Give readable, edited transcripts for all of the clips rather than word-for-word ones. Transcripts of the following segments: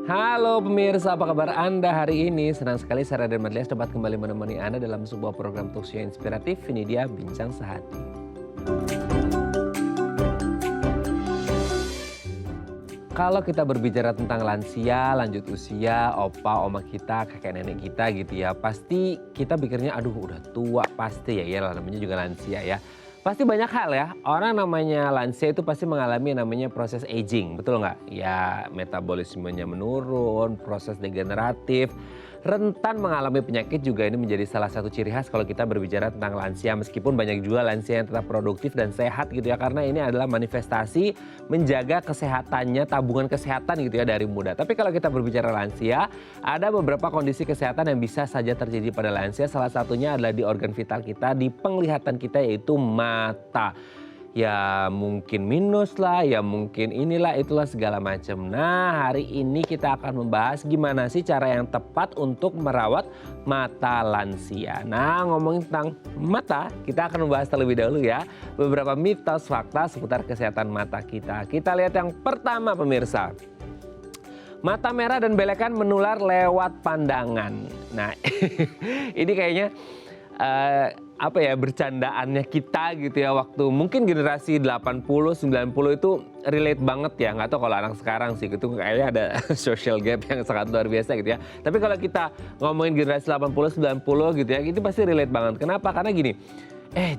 Halo pemirsa, apa kabar Anda hari ini? Senang sekali saya Raden Madlias dapat kembali menemani Anda dalam sebuah program talkshow yang inspiratif. Ini dia Bincang Sehati. Kalau kita berbicara tentang lansia, lanjut usia, opa, oma kita, kakek nenek kita gitu ya. Pasti kita pikirnya aduh udah tua pasti ya namanya juga lansia ya. Pasti banyak hal ya, orang namanya lansia itu pasti mengalami yang namanya proses aging, betul nggak? Ya metabolismenya menurun, proses degeneratif, rentan mengalami penyakit juga ini menjadi salah satu ciri khas kalau kita berbicara tentang lansia. Meskipun banyak juga lansia yang tetap produktif dan sehat gitu ya, karena ini adalah manifestasi menjaga kesehatannya, tabungan kesehatan gitu ya dari muda. Tapi kalau kita berbicara lansia, ada beberapa kondisi kesehatan yang bisa saja terjadi pada lansia. Salah satunya adalah di organ vital kita, di penglihatan kita yaitu mata. Ya mungkin minus lah, ya mungkin inilah itulah segala macam. Nah hari ini kita akan membahas gimana sih cara yang tepat untuk merawat mata lansia. Nah ngomongin tentang mata, kita akan membahas terlebih dahulu ya beberapa mitos fakta seputar kesehatan mata kita. Kita lihat yang pertama pemirsa. Mata merah dan belekan menular lewat pandangan. Nah ini kayaknya bercandaannya kita gitu ya, waktu mungkin generasi 80 90 itu relate banget ya. Nggak tahu kalau anak sekarang sih gitu kayaknya ada social gap yang sangat luar biasa gitu ya. Tapi kalau kita ngomongin generasi 80 90 gitu ya, itu pasti relate banget. Kenapa? Karena gini,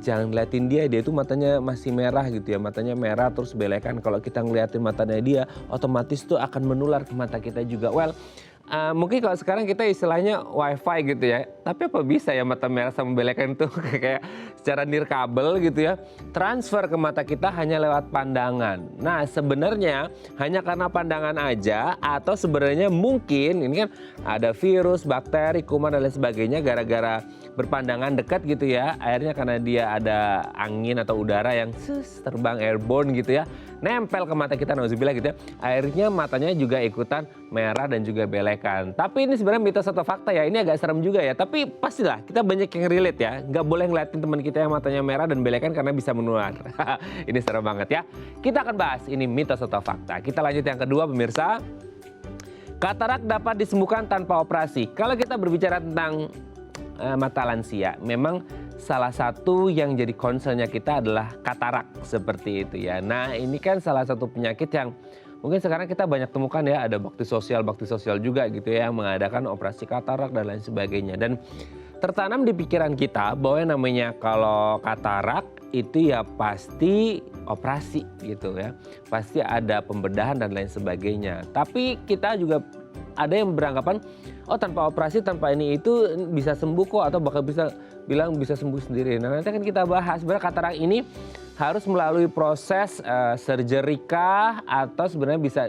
jangan liatin dia tuh matanya masih merah gitu ya, matanya merah terus belekan. Kalau kita ngeliatin matanya dia, otomatis tuh akan menular ke mata kita juga. Mungkin kalau sekarang kita istilahnya wifi gitu ya, tapi apa bisa ya mata merah sama belekan itu kayak secara nirkabel gitu ya, transfer ke mata kita hanya lewat pandangan. Nah sebenarnya hanya karena pandangan aja, atau sebenarnya mungkin ini kan ada virus, bakteri, kuman dan lain sebagainya, gara-gara berpandangan dekat gitu ya, akhirnya karena dia ada angin atau udara yang terbang airborne gitu ya, nempel ke mata kita, nauzubillah gitu ya, akhirnya matanya juga ikutan merah dan juga belekan. Tapi ini sebenarnya mitos atau fakta ya, ini agak serem juga ya, tapi pastilah kita banyak yang relate ya, nggak boleh ngeliatin teman kita yang matanya merah dan belekan karena bisa menular. Ini serem banget ya. Kita akan bahas ini mitos atau fakta. Kita lanjut yang kedua pemirsa. Katarak dapat disembuhkan tanpa operasi. Kalau kita berbicara tentang mata lansia, memang salah satu yang jadi concernnya kita adalah katarak seperti itu ya. Nah ini kan salah satu penyakit yang mungkin sekarang kita banyak temukan ya, ada bakti sosial juga gitu ya, yang mengadakan operasi katarak dan lain sebagainya. Dan tertanam di pikiran kita bahwa yang namanya kalau katarak itu ya pasti operasi gitu ya, pasti ada pembedahan dan lain sebagainya. Tapi kita juga ada yang beranggapan, oh tanpa operasi, tanpa ini itu bisa sembuh kok, atau bahkan bisa bilang bisa sembuh sendiri. Nah nanti akan kita bahas sebenarnya katarak ini harus melalui proses surgery kah, atau sebenarnya bisa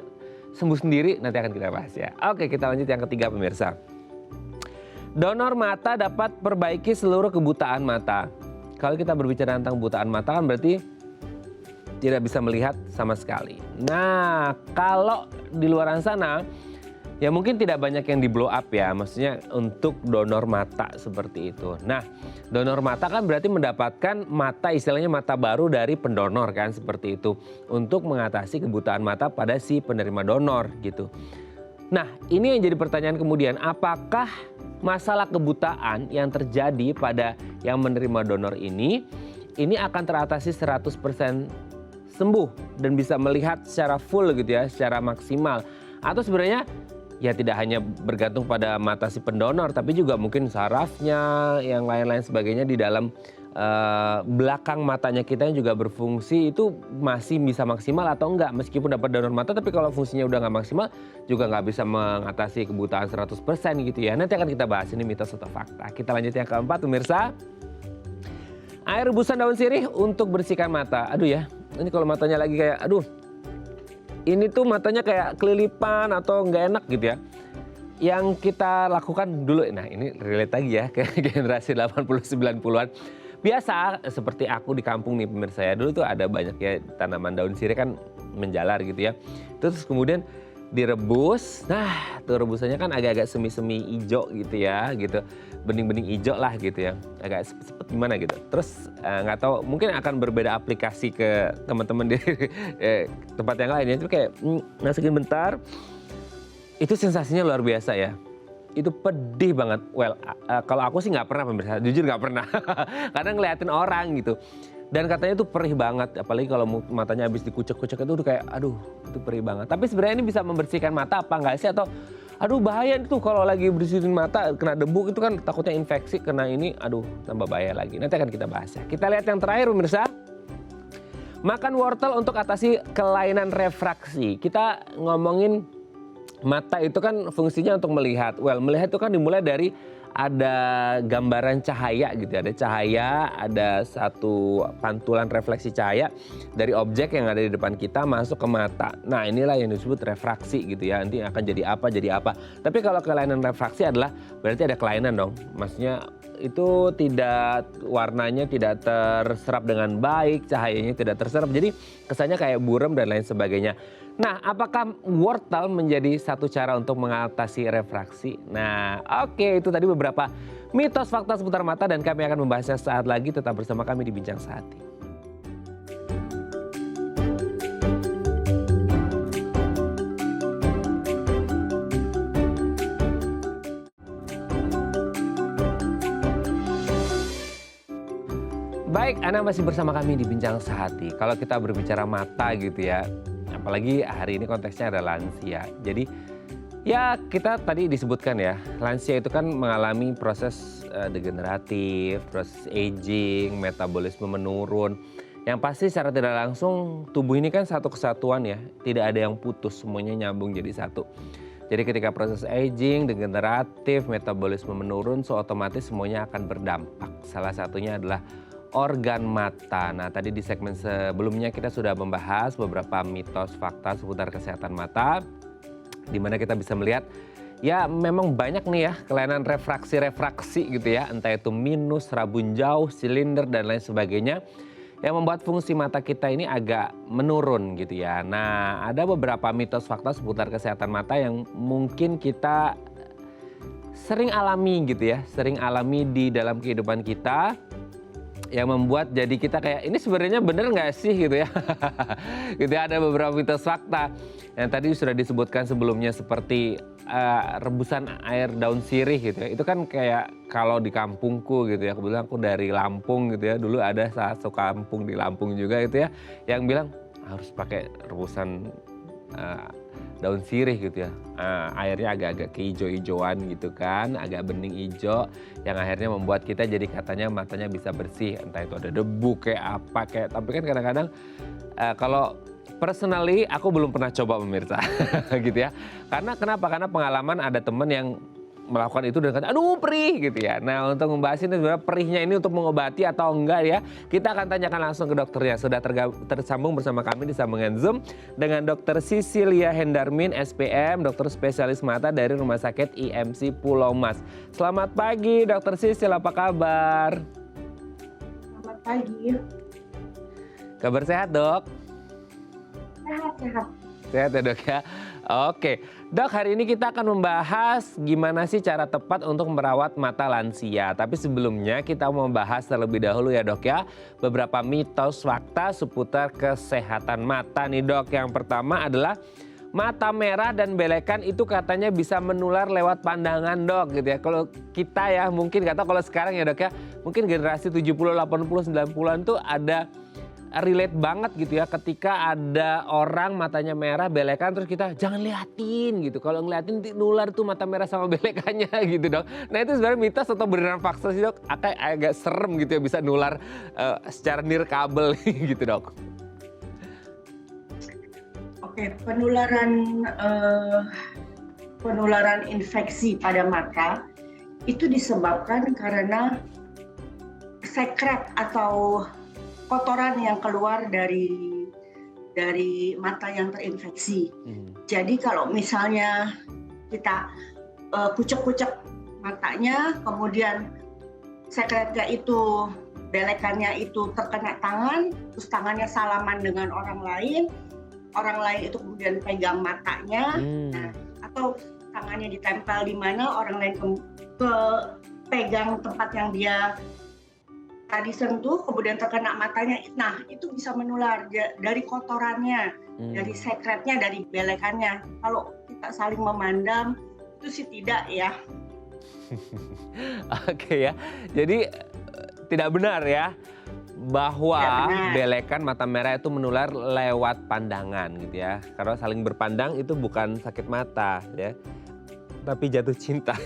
sembuh sendiri, nanti akan kita bahas ya. Oke, kita lanjut yang ketiga pemirsa. Donor mata dapat perbaiki seluruh kebutaan mata. Kalau kita berbicara tentang kebutaan mata kan berarti tidak bisa melihat sama sekali. Nah kalau di luar sana ya mungkin tidak banyak yang di blow up ya, maksudnya untuk donor mata seperti itu. Nah donor mata kan berarti mendapatkan mata, istilahnya mata baru dari pendonor kan, seperti itu, untuk mengatasi kebutaan mata pada si penerima donor gitu. Nah ini yang jadi pertanyaan kemudian, apakah masalah kebutaan yang terjadi pada yang menerima donor ini akan teratasi 100% sembuh dan bisa melihat secara full gitu ya, secara maksimal, atau sebenarnya ya tidak hanya bergantung pada mata si pendonor, tapi juga mungkin sarafnya, yang lain-lain sebagainya di dalam belakang matanya kita yang juga berfungsi itu masih bisa maksimal atau enggak. Meskipun dapat donor mata, tapi kalau fungsinya udah nggak maksimal juga nggak bisa mengatasi kebutaan 100% gitu ya. Nanti akan kita bahas ini mitos atau fakta. Kita lanjut yang keempat pemirsa. Air rebusan daun sirih untuk bersihkan mata. Aduh ya, ini kalau matanya lagi kayak aduh, ini tuh matanya kayak kelilipan atau nggak enak gitu ya. Yang kita lakukan dulu, nah ini relate lagi ya ke generasi 80-90an. Biasa seperti aku di kampung nih pemirsa ya, dulu tuh ada banyak ya tanaman daun sirih kan menjalar gitu ya. Terus kemudian direbus, nah tuh rebusannya kan agak-agak semi-semi hijau gitu ya, gitu. Bening-bening hijau lah gitu ya, agak sepet-sepet gimana gitu. Terus nggak tahu, mungkin akan berbeda aplikasi ke teman-teman di tempat yang lain ya. Itu kayak masukin bentar, Itu sensasinya luar biasa ya. Itu pedih banget. Well, kalau aku sih nggak pernah pemirsa, jujur nggak pernah. Karena ngeliatin orang gitu. Dan katanya itu perih banget, apalagi kalau matanya habis dikucek-kucek itu udah kayak, aduh itu perih banget. Tapi sebenarnya ini bisa membersihkan mata apa enggak sih? Atau aduh bahaya itu kalau lagi bersihin mata kena debu itu kan takutnya infeksi, kena ini aduh tambah bahaya lagi. Nanti akan kita bahas ya. Kita lihat yang terakhir pemirsa. Makan wortel untuk atasi kelainan refraksi. Kita ngomongin mata itu kan fungsinya untuk melihat. Well, melihat itu kan dimulai dari ada gambaran cahaya gitu. Ada cahaya, ada satu pantulan refleksi cahaya dari objek yang ada di depan kita masuk ke mata. Nah inilah yang disebut refraksi gitu ya. Nanti akan jadi apa. Tapi kalau kelainan refraksi adalah berarti ada kelainan dong. Maksudnya itu tidak, warnanya tidak terserap dengan baik, cahayanya tidak terserap. Jadi kesannya kayak buram dan lain sebagainya. Nah, apakah wortel menjadi satu cara untuk mengatasi refraksi? Nah, oke, itu tadi beberapa mitos fakta seputar mata dan kami akan membahasnya saat lagi. Tetap bersama kami di Bincang Sehati. Baik, Anda masih bersama kami di Bincang Sehati. Kalau kita berbicara mata gitu ya, apalagi hari ini konteksnya ada lansia. Jadi ya kita tadi disebutkan ya, lansia itu kan mengalami proses degeneratif, proses aging, metabolisme menurun. Yang pasti secara tidak langsung tubuh ini kan satu kesatuan ya, tidak ada yang putus, semuanya nyambung jadi satu. Jadi ketika proses aging, degeneratif, metabolisme menurun, so otomatis semuanya akan berdampak. Salah satunya adalah organ mata. Nah tadi di segmen sebelumnya kita sudah membahas beberapa mitos fakta seputar kesehatan mata, di mana kita bisa melihat ya memang banyak nih ya kelainan refraksi gitu ya, entah itu minus, rabun jauh, silinder dan lain sebagainya yang membuat fungsi mata kita ini agak menurun gitu ya. Nah ada beberapa mitos fakta seputar kesehatan mata yang mungkin kita sering alami gitu ya, sering alami di dalam kehidupan kita, yang membuat jadi kita kayak ini sebenarnya bener nggak sih gitu ya. Gitu ya, ada beberapa mitos fakta yang tadi sudah disebutkan sebelumnya seperti rebusan air daun sirih gitu ya. Itu kan kayak kalau di kampungku gitu ya, kebetulan aku dari Lampung gitu ya, dulu ada satu kampung di Lampung juga gitu ya yang bilang harus pakai rebusan daun sirih gitu ya. Airnya agak-agak keijo-ijoan gitu kan, agak bening ijo, yang akhirnya membuat kita jadi katanya matanya bisa bersih, entah itu ada debu kayak apa kayak. Tapi kan kadang-kadang kalau personally aku belum pernah coba pemirsa gitu ya. Karena kenapa? Karena pengalaman ada temen yang melakukan itu dan kata, aduh perih gitu ya. Nah untuk membahas ini sebenarnya perihnya ini untuk mengobati atau enggak ya, kita akan tanyakan langsung ke dokternya. Sudah tersambung bersama kami di sambungan Zoom dengan Dr. Sisilia Hendarmin, SPM, dokter spesialis mata dari Rumah Sakit IMC Pulau Mas. Selamat pagi Dr. Sisil, apa kabar? Selamat pagi. Kabar sehat dok? Sehat. Sehat ya dok ya? Oke, dok hari ini kita akan membahas gimana sih cara tepat untuk merawat mata lansia. Tapi sebelumnya kita mau membahas terlebih dahulu ya dok ya, beberapa mitos fakta seputar kesehatan mata nih dok. Yang pertama adalah mata merah dan belekan itu katanya bisa menular lewat pandangan dok gitu ya. Kalau kita ya mungkin kata kalau sekarang ya dok ya, mungkin generasi 70, 80, 90-an tuh ada relate banget gitu ya, ketika ada orang matanya merah belekan terus kita jangan liatin gitu, kalau ngeliatin nular tuh mata merah sama belekannya gitu dok. Nah itu sebenarnya mitos atau beneran fakta sih dok? Agak serem gitu ya bisa nular secara nirkabel gitu dok. Oke, penularan infeksi pada mata itu disebabkan karena sekret atau kotoran yang keluar dari mata yang terinfeksi. Jadi kalau misalnya kita kucek-kucek matanya, kemudian sekretnya itu, belekannya itu terkena tangan, terus tangannya salaman dengan orang lain itu kemudian pegang matanya, nah, atau tangannya ditempel di mana, orang lain ke pegang tempat yang dia tadi sentuh, kemudian terkena matanya. Nah itu bisa menular dari kotorannya, dari sekretnya, dari belekannya. Kalau saling memandang, itu sih tidak ya. Oke ya, jadi tidak benar ya bahwa Tidak benar. belekan mata merah itu menular lewat pandangan gitu ya. Karena saling berpandang itu bukan sakit mata ya, tapi jatuh cinta.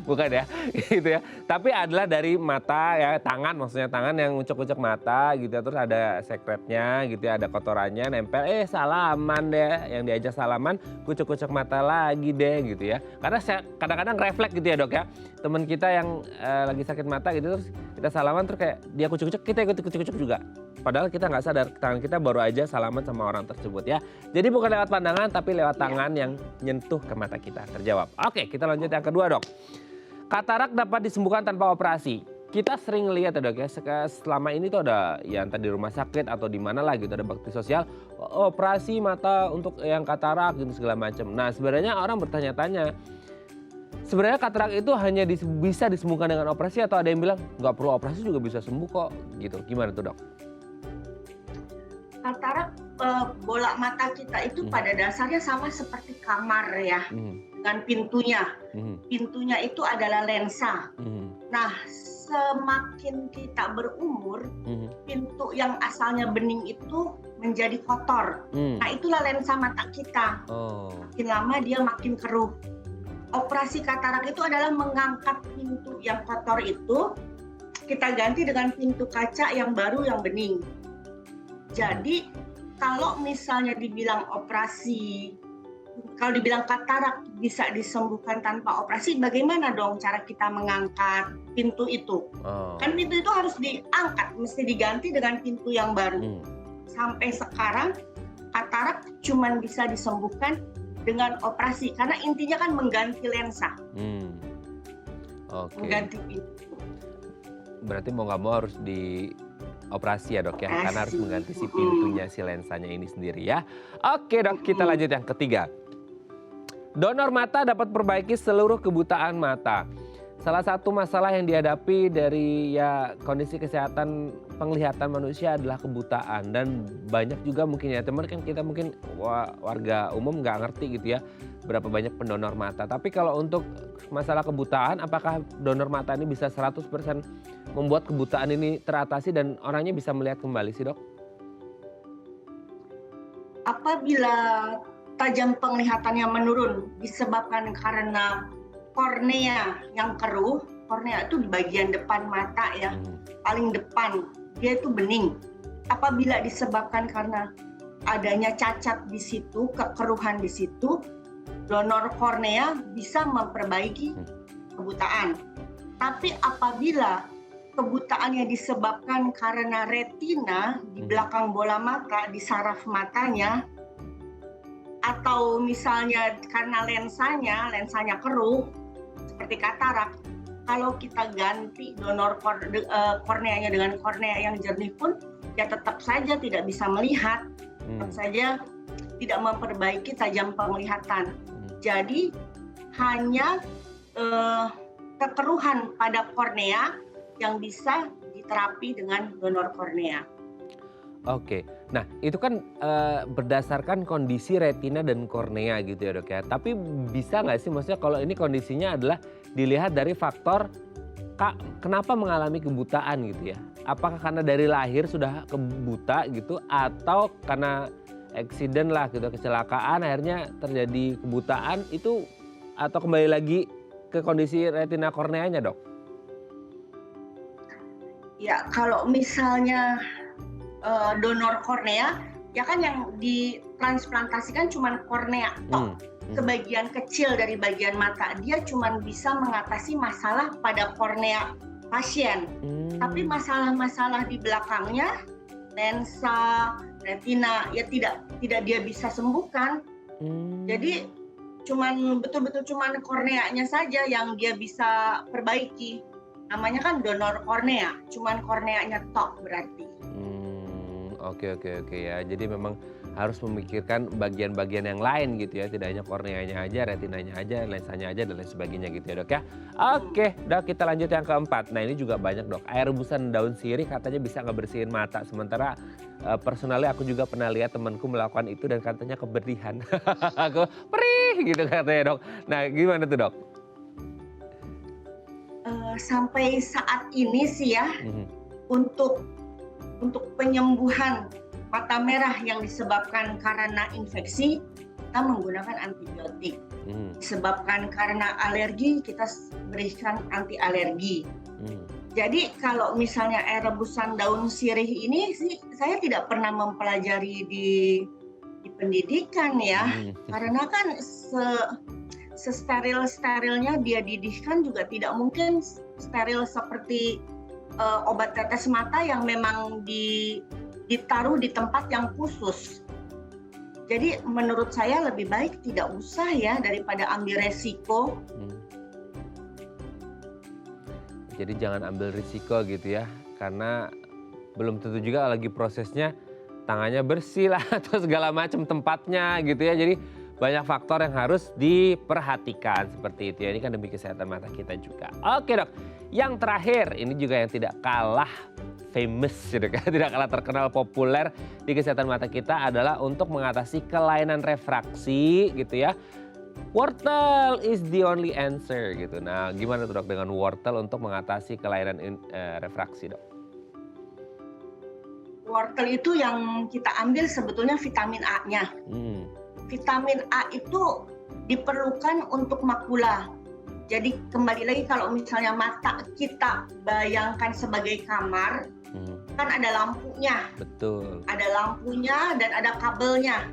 Bukan ya, gitu ya. Tapi adalah dari mata ya, tangan maksudnya, tangan yang ucek-ucek mata gitu ya. Terus ada sekretnya gitu ya, ada kotorannya nempel, salaman deh. Yang diajak salaman, kucek-kucek mata lagi deh gitu ya. Karena saya kadang-kadang refleks gitu ya dok ya. Teman kita yang lagi sakit mata gitu, terus kita salaman terus kayak dia kucek-kucek, kita ikut kucek-kucek juga. Padahal kita nggak sadar, tangan kita baru aja salaman sama orang tersebut ya. Jadi bukan lewat pandangan, tapi lewat tangan yang nyentuh ke mata kita. Terjawab. Oke, kita lanjut yang kedua dok. Katarak dapat disembuhkan tanpa operasi. Kita sering lihat ya dok ya, selama ini tuh ada ya entah di rumah sakit atau di mana lah gitu, ada bakti sosial, operasi mata untuk yang katarak gitu segala macam. Nah sebenarnya orang bertanya-tanya, sebenarnya katarak itu hanya bisa disembuhkan dengan operasi atau ada yang bilang nggak perlu operasi juga bisa sembuh kok gitu. Gimana tuh dok? Katarak bola mata kita itu pada dasarnya sama seperti kamar ya, dengan pintunya. Pintunya itu adalah lensa. Nah, semakin kita berumur, pintu yang asalnya bening itu menjadi kotor. Nah, itulah lensa mata kita. Makin lama dia makin keruh. Operasi katarak itu adalah mengangkat pintu yang kotor itu, kita ganti dengan pintu kaca yang baru yang bening. Jadi kalau misalnya dibilang operasi, kalau dibilang katarak bisa disembuhkan tanpa operasi, bagaimana dong cara kita mengangkat pintu itu? Kan pintu itu harus diangkat, mesti diganti dengan pintu yang baru. Sampai sekarang katarak cuma bisa disembuhkan dengan operasi, karena intinya kan mengganti lensa. Mengganti pintu. Berarti mau nggak mau harus operasi ya dok ya, karena harus mengganti si pintunya, si lensanya ini sendiri ya. Oke dok, kita lanjut yang ketiga. Donor mata dapat perbaiki seluruh kebutaan mata. Salah satu masalah yang dihadapi dari ya kondisi kesehatan penglihatan manusia adalah kebutaan, dan banyak juga mungkin ya teman kan kita mungkin warga umum nggak ngerti gitu ya berapa banyak pendonor mata. Tapi kalau untuk masalah kebutaan, apakah donor mata ini bisa 100% membuat kebutaan ini teratasi dan orangnya bisa melihat kembali sih dok? Apabila tajam penglihatannya menurun disebabkan karena kornea yang keruh, kornea itu di bagian depan mata ya, paling depan, dia itu bening. Apabila disebabkan karena adanya cacat di situ, kekeruhan di situ, donor kornea bisa memperbaiki kebutaan. Tapi apabila kebutaannya disebabkan karena retina di belakang bola mata, di saraf matanya, atau misalnya karena lensanya keruh, seperti katarak, kalau kita ganti donor korneanya dengan kornea yang jernih pun, ya tetap saja tidak bisa melihat, tetap saja tidak memperbaiki tajam penglihatan. Jadi hanya kekeruhan pada kornea yang bisa diterapi dengan donor kornea. Oke, nah itu kan berdasarkan kondisi retina dan kornea gitu ya dok ya. Tapi bisa nggak sih, maksudnya kalau ini kondisinya adalah dilihat dari faktor kenapa mengalami kebutaan gitu ya. Apakah karena dari lahir sudah kebuta gitu, atau karena accident lah gitu, kecelakaan akhirnya terjadi kebutaan itu, atau kembali lagi ke kondisi retina korneanya dok? Ya kalau misalnya donor kornea, ya kan yang ditransplantasikan cuma kornea, sebagian kecil dari bagian mata. Dia cuma bisa mengatasi masalah pada kornea pasien. Tapi masalah-masalah di belakangnya, lensa, retina, ya tidak dia bisa sembuhkan. Jadi betul-betul cuman korneanya saja yang dia bisa perbaiki. Namanya kan donor kornea, cuman korneanya tok berarti. Oke ya. Jadi memang harus memikirkan bagian-bagian yang lain gitu ya, tidak hanya korneanya aja, retinanya aja, lensanya aja dan lain sebagainya gitu ya dok ya. Oke dok, kita lanjut yang keempat. Nah ini juga banyak dok, air rebusan daun sirih katanya bisa ngebersihin mata, sementara personally aku juga pernah lihat temanku melakukan itu dan katanya kebersihan. Aku perih gitu katanya dok. Nah gimana tuh dok? Sampai saat ini sih ya, untuk penyembuhan mata merah yang disebabkan karena infeksi, kita menggunakan antibiotik. Disebabkan karena alergi, kita berikan anti alergi. Jadi kalau misalnya air rebusan daun sirih ini sih saya tidak pernah mempelajari di pendidikan ya, karena kan sesteril-sterilnya dia didihkan juga tidak mungkin steril seperti obat tetes mata yang memang ditaruh di tempat yang khusus. Jadi menurut saya lebih baik tidak usah ya daripada ambil resiko. Jadi jangan ambil risiko gitu ya, karena belum tentu juga lagi prosesnya tangannya bersih lah atau segala macam tempatnya gitu ya. Jadi banyak faktor yang harus diperhatikan seperti itu ya. Ini kan demi kesehatan mata kita juga. Oke dok, yang terakhir ini juga yang tidak kalah famous gitu kan, tidak kalah terkenal populer di kesehatan mata kita adalah untuk mengatasi kelainan refraksi gitu ya. Wortel is the only answer gitu. Nah gimana tuh dok dengan wortel untuk mengatasi kelainan refraksi dok? Wortel itu yang kita ambil sebetulnya vitamin A-nya. Vitamin A itu diperlukan untuk makula. Jadi kembali lagi kalau misalnya mata kita bayangkan sebagai kamar, kan ada lampunya. Betul. Ada lampunya dan ada kabelnya.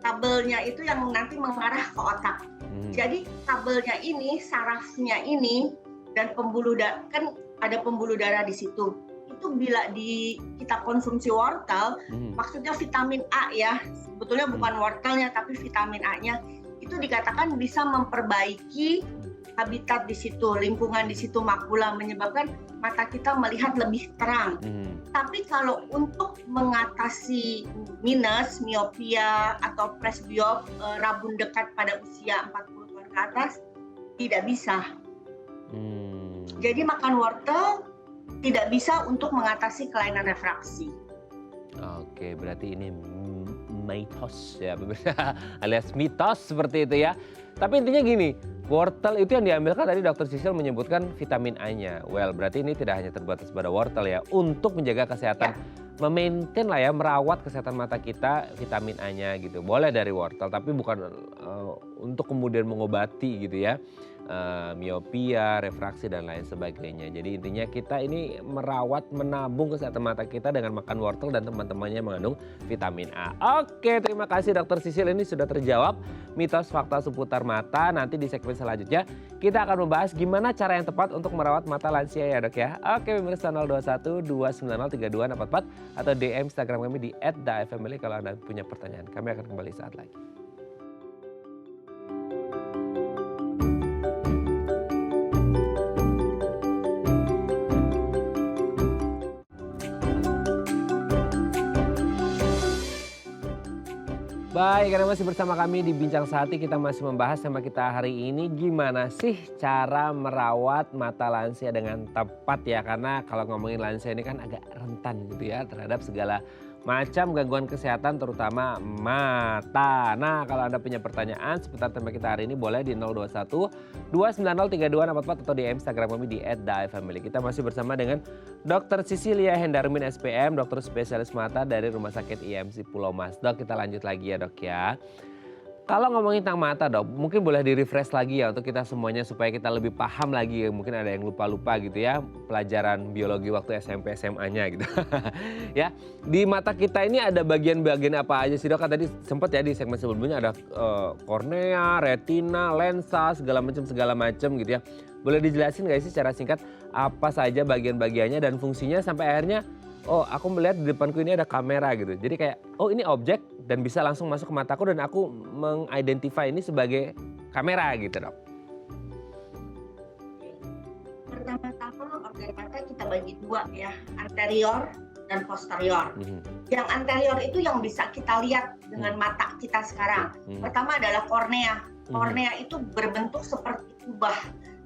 Kabelnya itu yang nanti mengarah ke otak. Jadi kabelnya ini, sarafnya ini, dan pembuluh darah, kan ada pembuluh darah di situ. Itu bila kita konsumsi wortel, maksudnya vitamin A ya, sebetulnya bukan wortelnya tapi vitamin A-nya, itu dikatakan bisa memperbaiki habitat di situ, lingkungan di situ makula, menyebabkan mata kita melihat lebih terang. Tapi kalau untuk mengatasi minus, miopia atau presbiop, rabun dekat pada usia 40 tahun ke atas, tidak bisa. Jadi makan wortel tidak bisa untuk mengatasi kelainan refraksi. Oke, berarti ini mitos ya, alias mitos seperti itu ya. Tapi intinya gini, wortel itu yang diambil kan tadi Dr. Sisil menyebutkan vitamin A-nya. Well, berarti ini tidak hanya terbatas pada wortel ya. Untuk menjaga kesehatan, memaintain lah ya, merawat kesehatan mata kita, vitamin A-nya gitu. Boleh dari wortel, tapi bukan untuk kemudian mengobati gitu ya. Miopia, refraksi dan lain sebagainya. Jadi intinya kita ini merawat, menabung kesehatan mata kita dengan makan wortel dan teman-temannya mengandung vitamin A. Oke, terima kasih Dr. Sisil, ini sudah terjawab mitos fakta seputar mata. Nanti di segmen selanjutnya kita akan membahas gimana cara yang tepat untuk merawat mata lansia ya dok ya. Oke, pemirsa 021 290 3244 atau DM Instagram kami di @dafmily kalau Anda punya pertanyaan. Kami akan kembali saat lagi. Baik, karena masih bersama kami di Bincang Sehati, kita masih membahas sama kita hari ini gimana sih cara merawat mata lansia dengan tepat ya. Karena kalau ngomongin lansia ini kan agak rentan gitu ya terhadap segala macam gangguan kesehatan terutama mata. Nah kalau Anda punya pertanyaan seputar tema kita hari ini boleh di 021 290 3244 atau di Instagram kami di @dafmily. Kita masih bersama dengan Dr. Sisilia Hendarmin SPM, dokter spesialis mata dari Rumah Sakit IMC Pulau Mas. Dok, kita lanjut lagi ya dok ya. Kalau ngomongin tentang mata dok, mungkin boleh di-refresh lagi ya untuk kita semuanya supaya kita lebih paham lagi. Mungkin ada yang lupa-lupa gitu ya, pelajaran biologi waktu SMP SMA-nya gitu. Ya, di mata kita ini ada bagian-bagian apa aja sih dok? Kan tadi sempat ya di segmen sebelumnya ada kornea, retina, lensa, segala macam gitu ya. Boleh dijelasin nggak sih secara singkat apa saja bagian-bagiannya dan fungsinya sampai akhirnya oh aku melihat di depanku ini ada kamera gitu. Jadi kayak oh ini objek dan bisa langsung masuk ke mataku dan aku mengidentify ini sebagai kamera gitu dok. Pertama-tama organ mata kita bagi dua ya, anterior dan posterior. Yang anterior itu yang bisa kita lihat dengan mata kita sekarang. Pertama adalah kornea. Kornea itu berbentuk seperti kubah,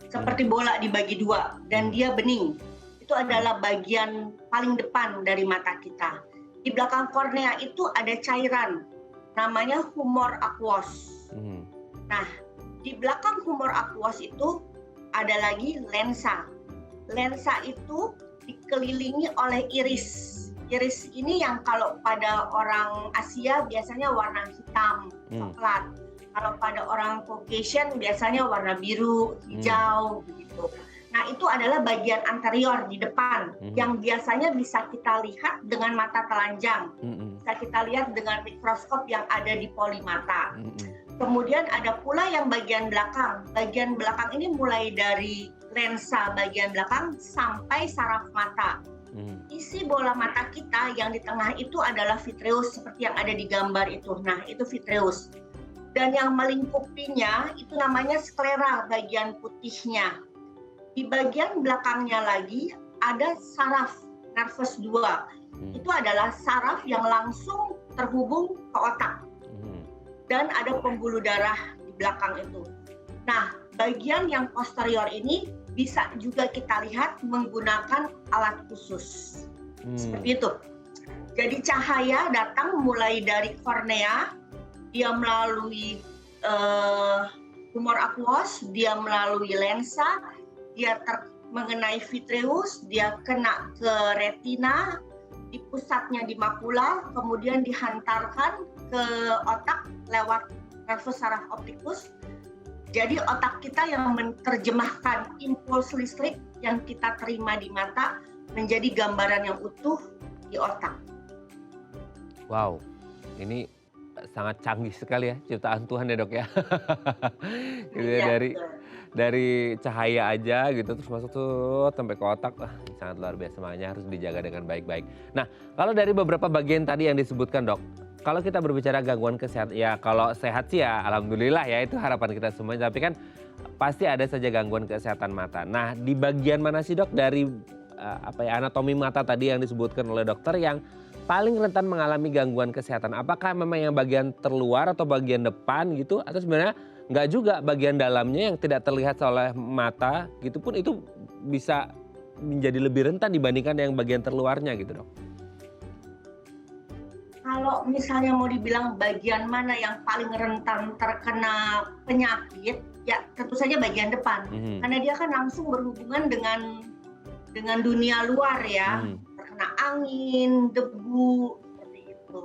seperti bola dibagi dua, dan dia bening. Itu adalah bagian paling depan dari mata kita. Di belakang kornea itu ada cairan, namanya humor aqueous. Nah, di belakang humor aqueous itu ada lagi lensa. Lensa itu dikelilingi oleh iris. Iris ini yang kalau pada orang Asia biasanya warna hitam, coklat. Kalau pada orang Caucasian biasanya warna biru, hijau, begitu. Nah, itu adalah bagian anterior di depan yang biasanya bisa kita lihat dengan mata telanjang. Bisa kita lihat dengan mikroskop yang ada di poli mata. Kemudian ada pula yang bagian belakang. Bagian belakang ini mulai dari lensa bagian belakang sampai saraf mata. Isi bola mata kita yang di tengah itu adalah vitreus seperti yang ada di gambar itu. Nah, itu vitreus. Dan yang melingkupinya itu namanya sklera bagian putihnya. Di bagian belakangnya lagi ada saraf nervus 2. Itu adalah saraf yang langsung terhubung ke otak. Dan ada pembuluh darah di belakang itu. Nah, bagian yang posterior ini bisa juga kita lihat menggunakan alat khusus. Seperti itu. Jadi cahaya datang mulai dari kornea, dia melalui humor aqueous, dia melalui lensa, dia mengenai vitreus, dia kena ke retina, di pusatnya di makula, kemudian dihantarkan ke otak lewat nervus saraf optikus. Jadi otak kita yang menerjemahkan impuls listrik yang kita terima di mata menjadi gambaran yang utuh di otak. Wow, ini sangat canggih sekali ya ciptaan Tuhan ya dok ya. Gitu ya, dari cahaya aja gitu terus masuk tuh sampai ke otak, sangat luar biasa, makanya harus dijaga dengan baik-baik. Nah, kalau dari beberapa bagian tadi yang disebutkan dok, kalau kita berbicara gangguan kesehatan, ya kalau sehat sih ya alhamdulillah ya, itu harapan kita semuanya. Tapi kan pasti ada saja gangguan kesehatan mata. Nah, di bagian mana sih dok dari anatomi mata tadi yang disebutkan oleh dokter yang paling rentan mengalami gangguan kesehatan? Apakah memang yang bagian terluar atau bagian depan gitu? Atau sebenarnya nggak juga bagian dalamnya yang tidak terlihat oleh mata gitu pun itu bisa menjadi lebih rentan dibandingkan yang bagian terluarnya gitu dok? Kalau misalnya mau dibilang bagian mana yang paling rentan terkena penyakit, ya tentu saja bagian depan. Karena dia kan langsung berhubungan dengan dunia luar ya. Terkena angin, debu, seperti itu.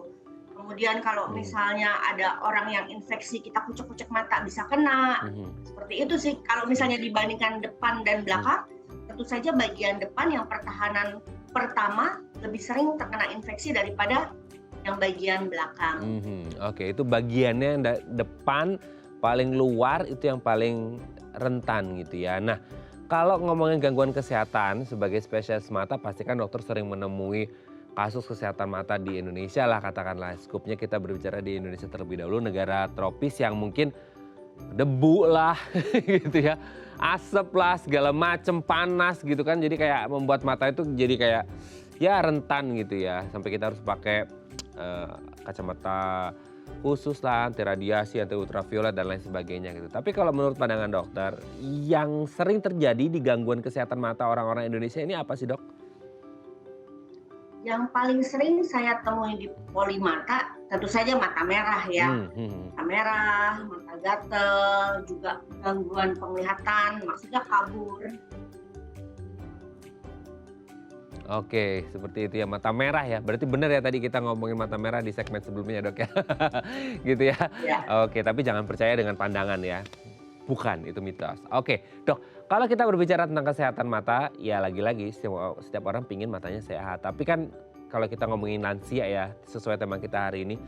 Kemudian kalau misalnya ada orang yang infeksi, kita kucek-kucek mata bisa kena. Seperti itu sih. Kalau misalnya dibandingkan depan dan belakang, tentu saja bagian depan yang pertahanan pertama lebih sering terkena infeksi daripada yang bagian belakang. Oke, itu bagiannya yang depan paling luar itu yang paling rentan gitu ya. Nah, kalau ngomongin gangguan kesehatan sebagai spesialis mata, pasti kan dokter sering menemui kasus kesehatan mata di Indonesia lah katakanlah. Skupnya kita berbicara di Indonesia terlebih dahulu, negara tropis yang mungkin debu lah gitu ya, asap lah segala macem, panas gitu kan. Jadi kayak membuat mata itu jadi kayak ya rentan gitu ya. Sampai kita harus pakai kacamata khusus lah, anti radiasi, anti ultraviolet dan lain sebagainya gitu. Tapi kalau menurut pandangan dokter, yang sering terjadi di gangguan kesehatan mata orang-orang Indonesia ini apa sih dok? Yang paling sering saya temui di poli mata tentu saja mata merah ya. Mata merah, mata gatel, juga gangguan penglihatan, maksudnya kabur. Oke, seperti itu ya, mata merah ya. Berarti benar ya tadi kita ngomongin mata merah di segmen sebelumnya dok ya. Gitu ya. Oke, tapi jangan percaya dengan pandangan ya. Bukan, itu mitos. Oke, dok, kalau kita berbicara tentang kesehatan mata, ya lagi-lagi setiap orang pingin matanya sehat. Tapi kan kalau kita ngomongin lansia ya, sesuai tema kita hari ini,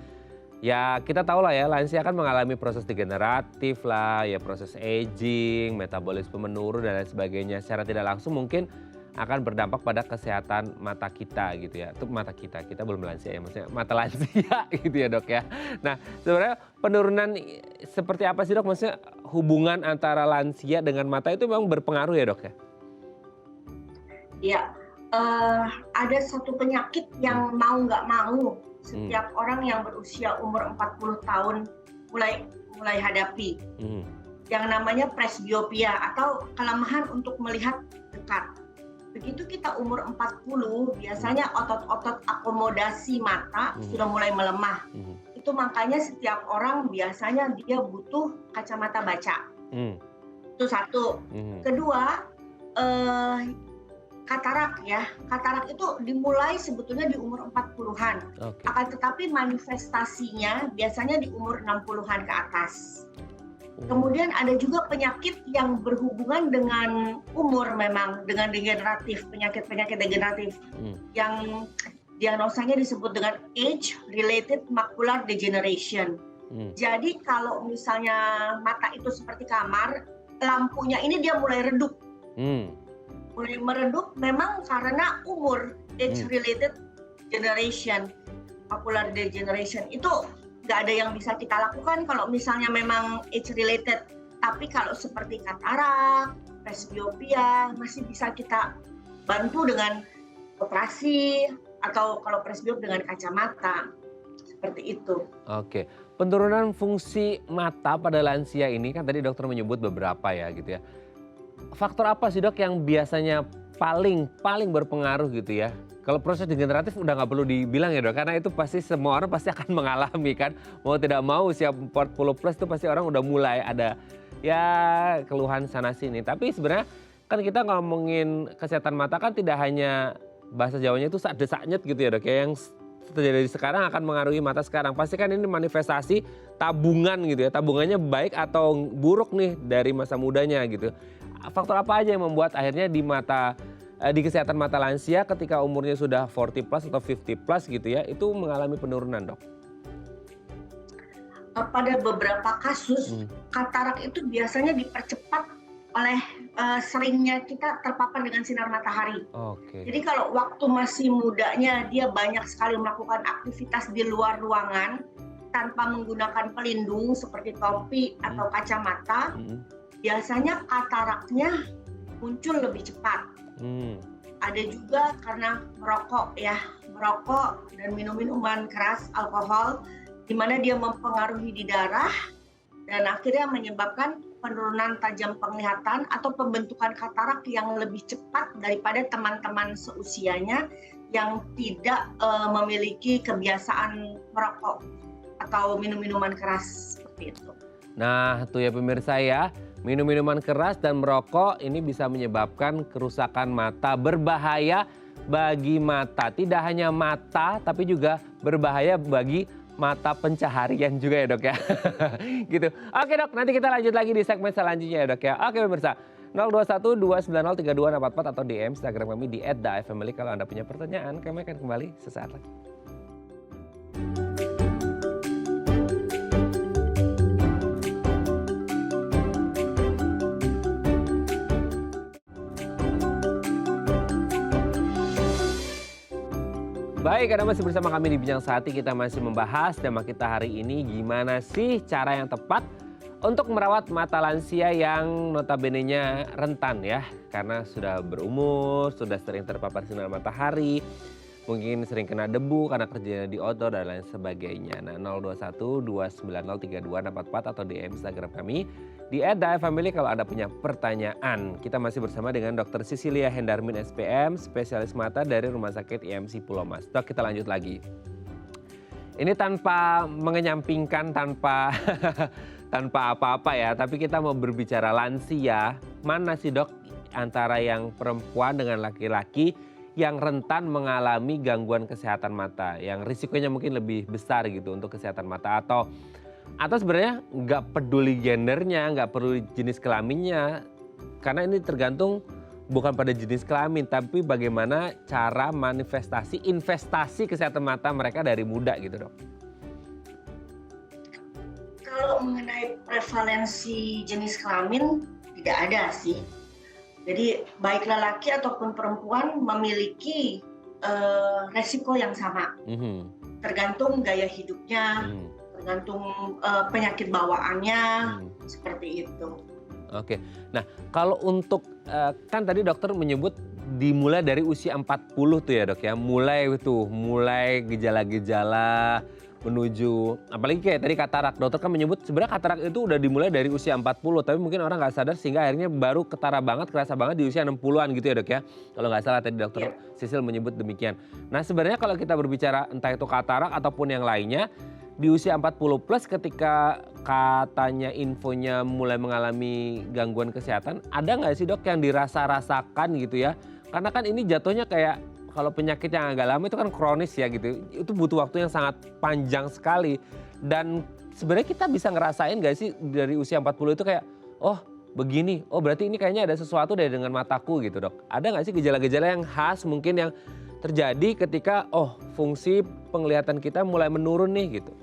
ya kita tahu lah ya, lansia kan mengalami proses degeneratif lah, ya proses aging, metabolisme menurun dan lain sebagainya. Secara tidak langsung mungkin akan berdampak pada kesehatan mata kita gitu ya. Itu mata kita belum lansia ya, maksudnya mata lansia gitu ya dok ya. Nah sebenarnya penurunan seperti apa sih dok? Maksudnya hubungan antara lansia dengan mata itu memang berpengaruh ya dok ya? Iya, ada satu penyakit yang mau nggak mau setiap orang yang berusia umur 40 tahun mulai hadapi, yang namanya presbiopia atau kelemahan untuk melihat dekat. Begitu kita umur 40, biasanya otot-otot akomodasi mata sudah mulai melemah. Itu makanya setiap orang biasanya dia butuh kacamata baca. Itu satu. Kedua, katarak ya. Katarak itu dimulai sebetulnya di umur 40-an. Akan tetapi manifestasinya biasanya di umur 60-an ke atas. Kemudian ada juga penyakit yang berhubungan dengan umur, memang dengan penyakit-penyakit degeneratif yang diagnosanya disebut dengan age-related macular degeneration. Jadi kalau misalnya mata itu seperti kamar, lampunya ini dia mulai redup. Mulai meredup memang karena umur, age-related generation, macular degeneration. Itu nggak ada yang bisa kita lakukan kalau misalnya memang age-related. Tapi kalau seperti katarak, presbiopia, masih bisa kita bantu dengan operasi, atau kalau presbiop dengan kacamata. Seperti itu. Oke, penurunan fungsi mata pada lansia ini kan tadi dokter menyebut beberapa ya gitu ya. Faktor apa sih dok yang biasanya paling berpengaruh gitu ya? Kalau proses degeneratif udah nggak perlu dibilang ya dok, karena itu pasti semua orang pasti akan mengalami kan. Mau tidak mau usia 40 plus itu pasti orang udah mulai ada ya keluhan sana sini. Tapi sebenarnya kan kita ngomongin kesehatan mata kan tidak hanya bahasa Jawanya itu sak-desaknyet gitu ya dok ya, yang terjadi sekarang akan mengaruhi mata sekarang. Pasti kan ini manifestasi tabungan gitu ya, tabungannya baik atau buruk nih dari masa mudanya gitu. Faktor apa aja yang membuat akhirnya di kesehatan mata lansia ketika umurnya sudah 40 plus atau 50 plus gitu ya, itu mengalami penurunan dok? Pada beberapa kasus, katarak itu biasanya dipercepat oleh seringnya kita terpapar dengan sinar matahari. Jadi kalau waktu masih mudanya dia banyak sekali melakukan aktivitas di luar ruangan tanpa menggunakan pelindung seperti topi atau kacamata, biasanya kataraknya muncul lebih cepat. Ada juga karena merokok dan minum minuman keras, alkohol, di mana dia mempengaruhi di darah dan akhirnya menyebabkan penurunan tajam penglihatan atau pembentukan katarak yang lebih cepat daripada teman-teman seusianya yang tidak memiliki kebiasaan merokok atau minum minuman keras seperti itu. Nah, tuh ya pemirsa ya, minum minuman keras dan merokok ini bisa menyebabkan kerusakan mata, berbahaya bagi mata. Tidak hanya mata, tapi juga berbahaya bagi mata pencaharian juga ya dok ya. Gitu. Oke dok, nanti kita lanjut lagi di segmen selanjutnya ya dok ya. Oke pemirsa, 021-290-3244 atau DM Instagram kami di @daifamily kalau Anda punya pertanyaan. Kami akan kembali sesaat lagi. Baik, Anda masih bersama kami di Bincang Sehati. Kita masih membahas tema kita hari ini, gimana sih cara yang tepat untuk merawat mata lansia yang notabene-nya rentan ya. Karena sudah berumur, sudah sering terpapar sinar matahari, mungkin sering kena debu karena kerjanya di outdoor dan lain sebagainya. Nah, 021-290-3244 atau DM Instagram kami di @daifamily kalau Anda punya pertanyaan. Kita masih bersama dengan Dr. Sisilia Hendarmin SPM, spesialis mata dari Rumah Sakit IMC Pulau Mas. Dok, kita lanjut lagi. Ini tanpa mengenyampingkan, tanpa apa-apa ya, tapi kita mau berbicara lansia. Mana sih dok antara yang perempuan dengan laki-laki yang rentan mengalami gangguan kesehatan mata, yang risikonya mungkin lebih besar gitu untuk kesehatan mata, atau sebenarnya nggak peduli gendernya, nggak perlu jenis kelaminnya, karena ini tergantung bukan pada jenis kelamin, tapi bagaimana cara investasi kesehatan mata mereka dari muda gitu dok. Kalau mengenai prevalensi jenis kelamin tidak ada sih. Jadi baik lelaki ataupun perempuan memiliki resiko yang sama. Tergantung gaya hidupnya, tergantung penyakit bawaannya, seperti itu. Oke, nah kalau untuk kan tadi dokter menyebut dimulai dari usia 40 tuh ya dok ya, mulai gejala-gejala menuju, apalagi kayak tadi katarak, dokter kan menyebut sebenarnya katarak itu udah dimulai dari usia 40, tapi mungkin orang nggak sadar sehingga akhirnya baru ketara banget, kerasa banget di usia 60-an gitu ya dok ya, kalau nggak salah tadi dokter Sisil menyebut demikian. Nah sebenarnya kalau kita berbicara entah itu katarak ataupun yang lainnya, di usia 40 plus ketika katanya infonya mulai mengalami gangguan kesehatan, ada nggak sih dok yang dirasa-rasakan gitu ya? Karena kan ini jatuhnya kayak kalau penyakit yang agak lama itu kan kronis ya gitu. Itu butuh waktu yang sangat panjang sekali. Dan sebenarnya kita bisa ngerasain nggak sih dari usia 40 itu kayak, oh begini, oh berarti ini kayaknya ada sesuatu deh dengan mataku gitu dok. Ada nggak sih gejala-gejala yang khas mungkin yang terjadi ketika fungsi penglihatan kita mulai menurun nih gitu?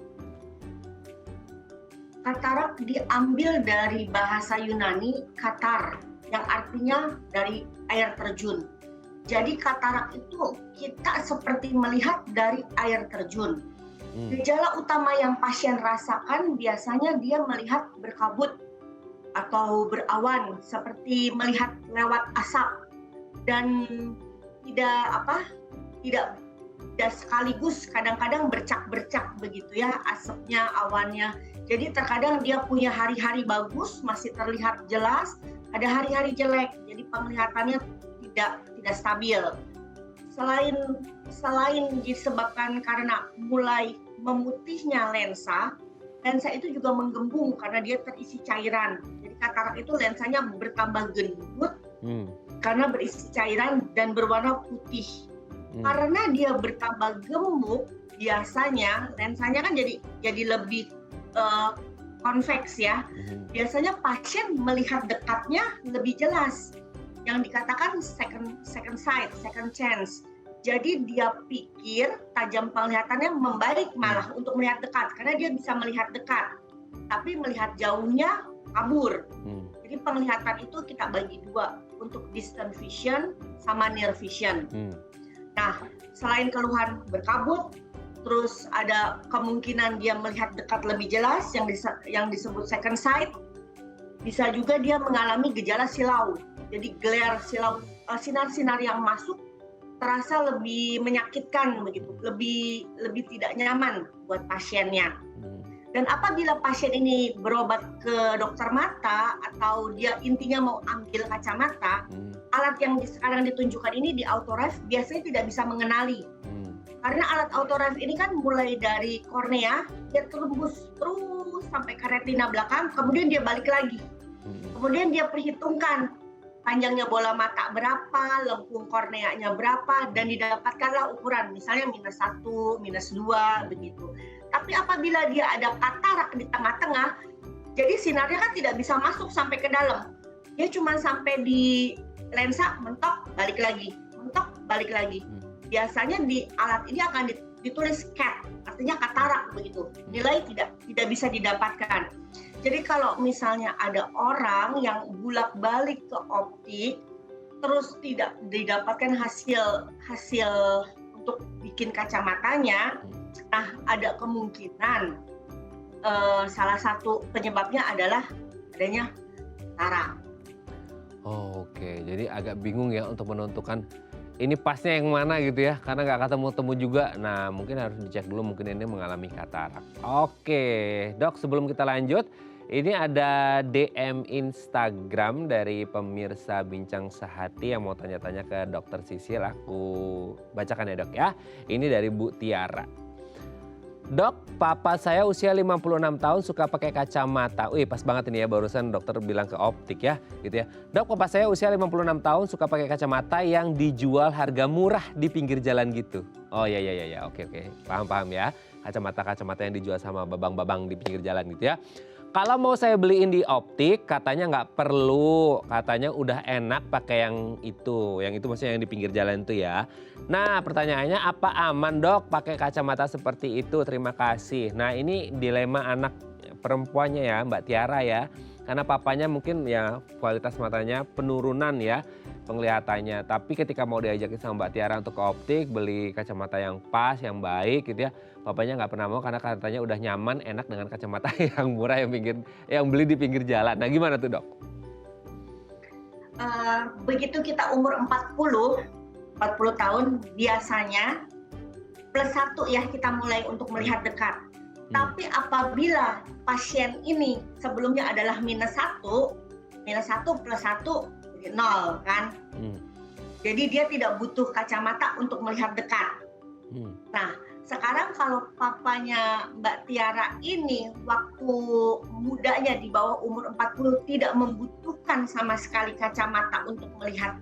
Katarak diambil dari bahasa Yunani katar, yang artinya dari air terjun. Jadi katarak itu kita seperti melihat dari air terjun. Gejala utama yang pasien rasakan biasanya dia melihat berkabut atau berawan, seperti melihat lewat asap, dan tidak sekaligus, kadang-kadang bercak-bercak begitu ya asapnya, awannya. Jadi terkadang dia punya hari-hari bagus, masih terlihat jelas, ada hari-hari jelek, jadi penglihatannya tidak stabil. Selain disebabkan karena mulai memutihnya lensa itu juga menggembung karena dia terisi cairan. Jadi katarak itu lensanya bertambah gendut karena berisi cairan dan berwarna putih. Karena dia bertambah gemuk, biasanya lensanya kan jadi lebih konveks ya. Biasanya pasien melihat dekatnya lebih jelas, yang dikatakan second sight, second chance. Jadi dia pikir tajam penglihatannya membaik malah untuk melihat dekat, karena dia bisa melihat dekat, tapi melihat jauhnya kabur. Jadi penglihatan itu kita bagi dua, untuk distant vision sama near vision. Nah, selain keluhan berkabut, terus ada kemungkinan dia melihat dekat lebih jelas yang disebut second sight. Bisa juga dia mengalami gejala silau. Jadi glare silau, sinar-sinar yang masuk terasa lebih menyakitkan begitu, lebih tidak nyaman buat pasiennya. Dan apabila pasien ini berobat ke dokter mata atau dia intinya mau ambil kacamata, alat yang sekarang ditunjukkan ini di autoref biasanya tidak bisa mengenali. Karena alat autoref ini kan mulai dari kornea, dia tembus terus sampai ke retina belakang, kemudian dia balik lagi. Kemudian dia perhitungkan panjangnya bola mata berapa, lengkung korneanya berapa, dan didapatkanlah ukuran, misalnya -1, -2, begitu. Tapi apabila dia ada katarak di tengah-tengah, jadi sinarnya kan tidak bisa masuk sampai ke dalam. Dia cuma sampai di lensa, mentok, balik lagi, mentok, balik lagi. Biasanya di alat ini akan ditulis CAT, artinya katarak begitu. Nilai tidak bisa didapatkan. Jadi kalau misalnya ada orang yang bolak-balik ke optik, terus tidak didapatkan hasil untuk bikin kacamatanya, nah ada kemungkinan salah satu penyebabnya adalah adanya katarak. Oke, jadi agak bingung ya untuk menentukan ini pasnya yang mana gitu ya, karena nggak ketemu-temu juga. Nah mungkin harus dicek dulu, mungkin ini mengalami katarak. Oke dok, sebelum kita lanjut, ini ada DM Instagram dari pemirsa Bincang Sehati yang mau tanya-tanya ke dokter Sisil. Aku bacakan ya dok ya. Ini dari Bu Tiara. Dok, papa saya usia 56 tahun suka pakai kacamata. Wih, pas banget ini ya, barusan dokter bilang ke optik ya, gitu ya. Dok, papa saya usia 56 tahun suka pakai kacamata yang dijual harga murah di pinggir jalan gitu. Oh ya, oke. Paham ya. Kacamata yang dijual sama babang-babang di pinggir jalan gitu ya. Kalau mau saya beliin di optik, katanya nggak perlu. Katanya udah enak pakai yang itu. Yang itu maksudnya yang di pinggir jalan itu ya. Nah pertanyaannya, apa aman dok pakai kacamata seperti itu? Terima kasih. Nah ini dilema anak perempuannya ya Mbak Tiara ya. Karena papanya mungkin ya kualitas matanya penurunan ya penglihatannya. Tapi ketika mau diajakin sama Mbak Tiara untuk ke optik, beli kacamata yang pas, yang baik gitu ya. Papanya nggak pernah mau karena katanya udah nyaman, enak dengan kacamata yang murah yang beli di pinggir jalan. Nah gimana tuh dok? begitu kita umur 40 tahun biasanya plus 1 ya kita mulai untuk melihat dekat. Tapi apabila pasien ini sebelumnya adalah -1 plus 1 jadi 0 kan. Jadi dia tidak butuh kacamata untuk melihat dekat. Nah, sekarang kalau papanya Mbak Tiara ini waktu mudanya di bawah umur 40 tidak membutuhkan sama sekali kacamata untuk melihat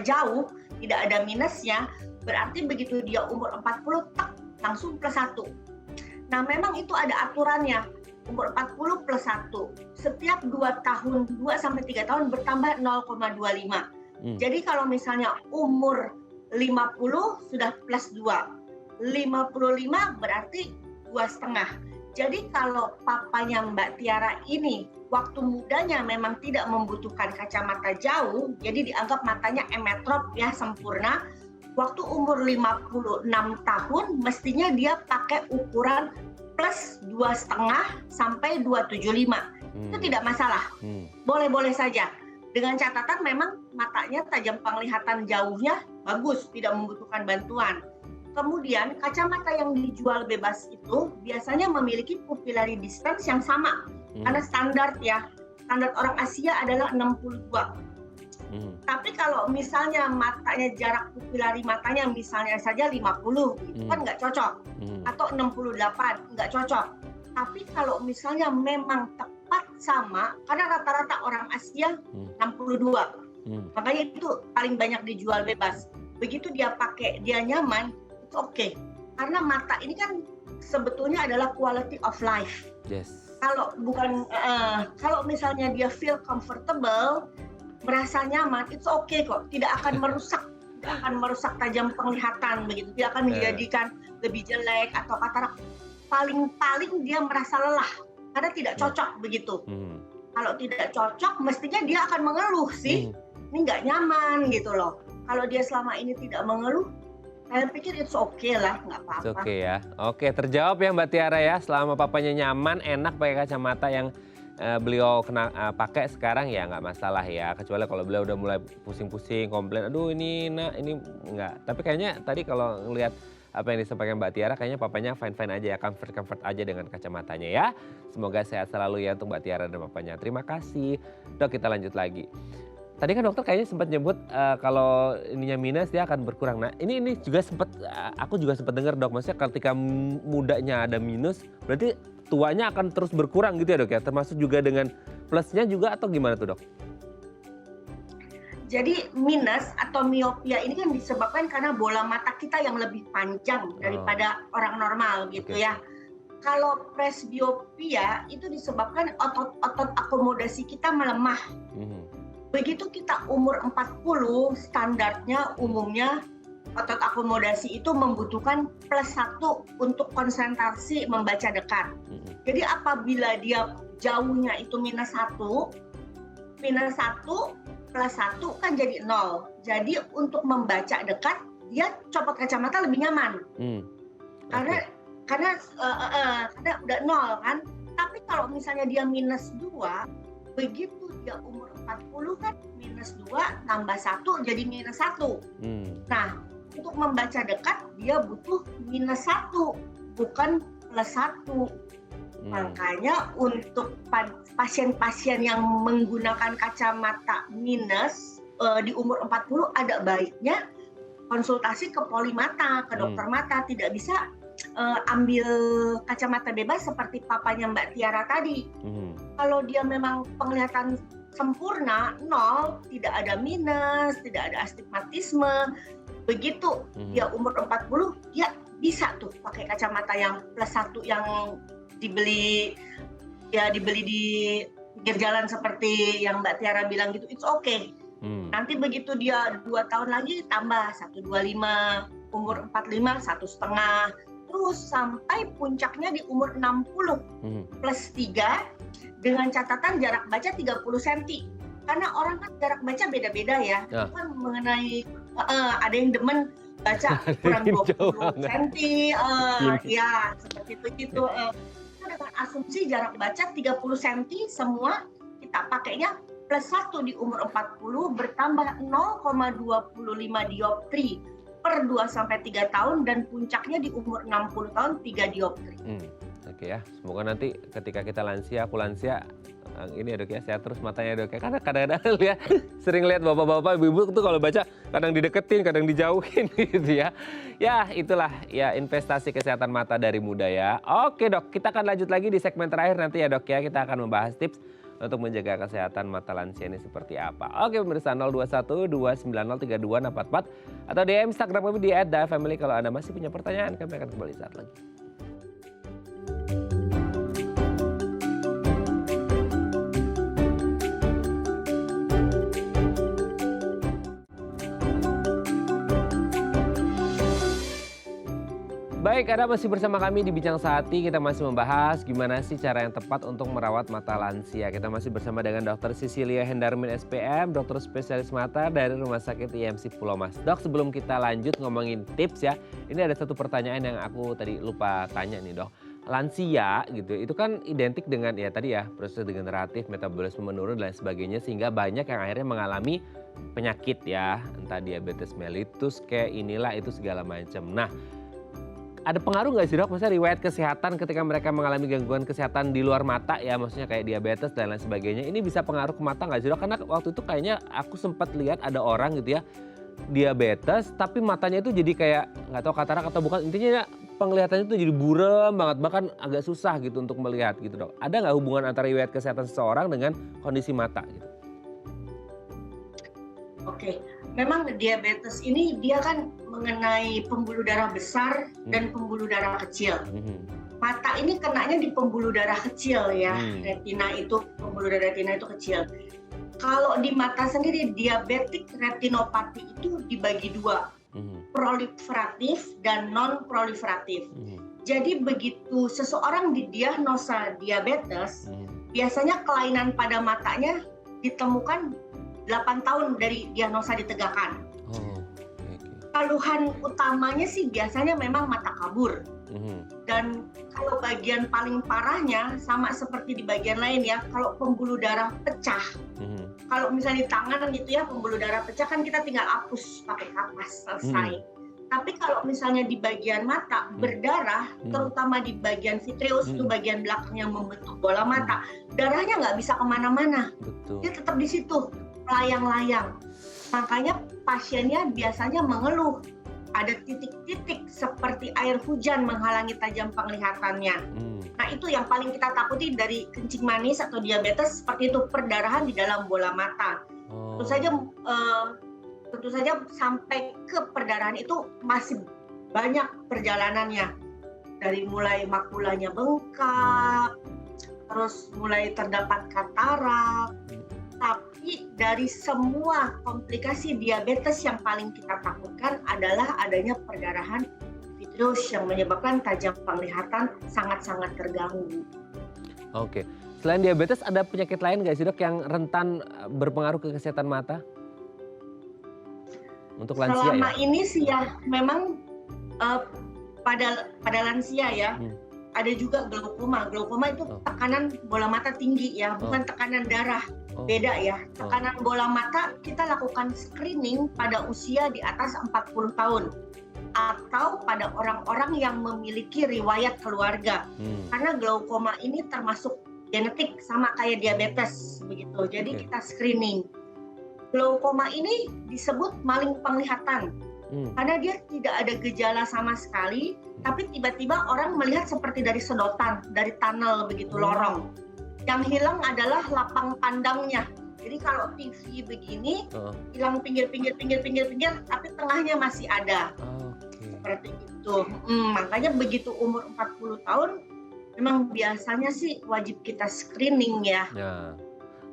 jauh, tidak ada minusnya, berarti begitu dia umur 40 langsung plus 1. Nah, memang itu ada aturannya. Umur 40 plus 1. Setiap 2 sampai 3 tahun bertambah 0,25. Jadi kalau misalnya umur 50 sudah plus 2. 55 berarti 2,5. Jadi kalau papanya Mbak Tiara ini waktu mudanya memang tidak membutuhkan kacamata jauh, jadi dianggap matanya emetrop ya sempurna. Waktu umur 56 tahun mestinya dia pakai ukuran plus 2,5 sampai 2,75. Itu tidak masalah. Boleh-boleh saja. Dengan catatan memang matanya tajam penglihatan jauhnya bagus, tidak membutuhkan bantuan. Kemudian kacamata yang dijual bebas itu biasanya memiliki pupillary distance yang sama. Karena standar ya, standar orang Asia adalah 62. Tapi kalau misalnya matanya jarak pupillary matanya misalnya saja 50, itu kan nggak cocok. Atau 68, nggak cocok. Tapi kalau misalnya memang tepat sama, karena rata-rata orang Asia 62. Makanya itu paling banyak dijual bebas. Begitu dia pakai, dia nyaman, itu oke. Karena mata ini kan sebetulnya adalah quality of life. Yes. Kalau misalnya dia feel comfortable, merasa nyaman, itu oke kok. Tidak akan merusak tajam penglihatan begitu. Tidak akan menjadikan lebih jelek atau katarak. Paling-paling dia merasa lelah karena tidak cocok begitu. Kalau tidak cocok, mestinya dia akan mengeluh sih. Ini nggak nyaman gitu loh. Kalau dia selama ini tidak mengeluh, saya pikir it's okay lah, nggak apa-apa. It's okay ya. Oke, terjawab ya Mbak Tiara ya. Selama papanya nyaman, enak pakai kacamata yang beliau pakai sekarang ya nggak masalah ya. Kecuali kalau beliau udah mulai pusing-pusing, komplain, aduh ini nggak. Tapi kayaknya tadi kalau ngelihat apa yang disampaikan Mbak Tiara, kayaknya papanya fine-fine aja ya, comfort aja dengan kacamatanya ya. Semoga sehat selalu ya untuk Mbak Tiara dan papanya. Terima kasih. Dok, kita lanjut lagi. Tadi kan dokter kayaknya sempat nyebut kalau ininya minus dia akan berkurang. Nah ini juga aku juga sempat dengar dok, maksudnya ketika mudanya ada minus berarti tuanya akan terus berkurang gitu ya dok ya, termasuk juga dengan plusnya juga atau gimana tuh dok? Jadi minus atau miopia ini kan disebabkan karena bola mata kita yang lebih panjang daripada orang normal gitu ya. Kalau presbiopia itu disebabkan otot akomodasi kita melemah. Begitu kita umur 40, standarnya umumnya otot akomodasi itu membutuhkan plus 1 untuk konsentrasi membaca dekat. Jadi apabila dia jauhnya itu -1 plus 1 kan jadi 0. Jadi untuk membaca dekat dia copot kacamata lebih nyaman. Karena udah 0 kan. Tapi kalau misalnya dia -2, begitu dia umur 40 kan -2 tambah 1 jadi -1. Nah, untuk membaca dekat dia butuh -1 bukan plus 1. Makanya untuk pasien-pasien yang menggunakan kacamata minus di umur 40 ada baiknya konsultasi ke polimata, ke dokter mata. Tidak bisa ambil kacamata bebas seperti papanya Mbak Tiara tadi. Kalau dia memang penglihatan sempurna, 0, tidak ada minus, tidak ada astigmatisme, begitu dia umur 40, dia bisa tuh pakai kacamata yang plus 1 yang dibeli di pinggir jalan seperti yang Mbak Tiara bilang gitu, it's okay. Nanti begitu dia 2 tahun lagi tambah 1,25, umur 45 1,5, terus sampai puncaknya di umur 60 plus 3 dengan catatan jarak baca 30 cm. Karena orang kan jarak baca beda-beda ya. Itu kan mengenai ada yang demen baca kurang 20 cm, ya seperti itu gitu. Dengan asumsi jarak baca 30 cm semua kita pakainya plus 1 di umur 40 bertambah 0,25 dioptri per 2-3 tahun dan puncaknya di umur 60 tahun 3 dioptri. Oke ya, semoga nanti ketika kita lansia, aku lansia, ini ya dok ya, sehat terus matanya dok ya. Karena kadang-kadang lihat, sering lihat bapak-bapak, ibu-ibu tuh kalau baca kadang dideketin, kadang dijauhin gitu ya. Ya itulah ya investasi kesehatan mata dari muda ya. Oke dok, kita akan lanjut lagi di segmen terakhir nanti ya dok ya. Kita akan membahas tips untuk menjaga kesehatan mata lansia ini seperti apa. Oke pemirsa 021 290 3244 atau DM Instagram kami di @dafamily. Kalau Anda masih punya pertanyaan, kami akan kembali saat lagi. Baik, Anda masih bersama kami di Bincang Sehati. Kita masih membahas gimana sih cara yang tepat untuk merawat mata lansia. Kita masih bersama dengan Dr. Cecilia Hendarmin SPM, dokter spesialis mata dari Rumah Sakit IMC Pulau Mas. Dok, sebelum kita lanjut ngomongin tips ya, ini ada satu pertanyaan yang aku tadi lupa tanya nih dok. Lansia gitu, itu kan identik dengan ya tadi ya proses degeneratif, metabolisme menurun dan lain sebagainya, sehingga banyak yang akhirnya mengalami penyakit ya, entah diabetes mellitus kayak inilah itu segala macam. Nah, ada pengaruh nggak sih dok, maksudnya riwayat kesehatan ketika mereka mengalami gangguan kesehatan di luar mata ya, maksudnya kayak diabetes dan lain sebagainya, ini bisa pengaruh ke mata nggak sih dok? Karena waktu itu kayaknya aku sempat lihat ada orang gitu ya, diabetes tapi matanya itu jadi kayak nggak tahu katarak atau bukan, intinya penglihatannya itu jadi buram banget, bahkan agak susah gitu untuk melihat gitu dok. Ada nggak hubungan antara riwayat kesehatan seseorang dengan kondisi mata gitu? Oke, memang diabetes ini dia kan mengenai pembuluh darah besar dan pembuluh darah kecil. Mata ini kenanya di pembuluh darah kecil ya, retina itu, pembuluh darah retina itu kecil. Kalau di mata sendiri, diabetik retinopati itu dibagi dua, proliferatif dan non-proliferatif. Jadi begitu seseorang didiagnosa diabetes, biasanya kelainan pada matanya ditemukan 8 tahun dari diagnosa ditegakkan. Keluhan utamanya sih biasanya memang mata kabur. Dan kalau bagian paling parahnya sama seperti di bagian lain ya, kalau pembuluh darah pecah. Kalau misalnya di tangan gitu ya, pembuluh darah pecah kan kita tinggal hapus pakai kapas, selesai. Tapi kalau misalnya di bagian mata berdarah, terutama di bagian vitreus, itu bagian belakang yang membentuk bola mata, darahnya nggak bisa kemana-mana. Dia tetap di situ, melayang-layang. Makanya pasiennya biasanya mengeluh. Ada titik-titik seperti air hujan menghalangi tajam penglihatannya. Nah itu yang paling kita takuti dari kencing manis atau diabetes, seperti itu, perdarahan di dalam bola mata. Tentu saja sampai ke perdarahan itu masih banyak perjalanannya. Dari mulai makulanya bengkak, terus mulai terdapat katarak. Tapi dari semua komplikasi diabetes yang paling kita takutkan adalah adanya perdarahan vitreus yang menyebabkan tajam penglihatan sangat-sangat terganggu. Oke, selain diabetes ada penyakit lain nggak sih dok yang rentan berpengaruh ke kesehatan mata? Untuk lansia selama ya? Ini sih ya memang pada lansia ya. Ada juga glaukoma. Glaukoma itu tekanan bola mata tinggi ya, bukan tekanan darah. Beda ya. Tekanan bola mata kita lakukan screening pada usia di atas 40 tahun. Atau pada orang-orang yang memiliki riwayat keluarga. Karena glaukoma ini termasuk genetik sama kayak diabetes begitu. Jadi kita screening. Glaukoma ini disebut maling penglihatan. Karena dia tidak ada gejala sama sekali, tapi tiba-tiba orang melihat seperti dari sedotan, dari tunnel begitu, lorong. Yang hilang adalah lapang pandangnya. Jadi kalau TV begini, hilang pinggir, tapi tengahnya masih ada. Seperti itu. Makanya begitu umur 40 tahun, memang biasanya sih wajib kita screening ya.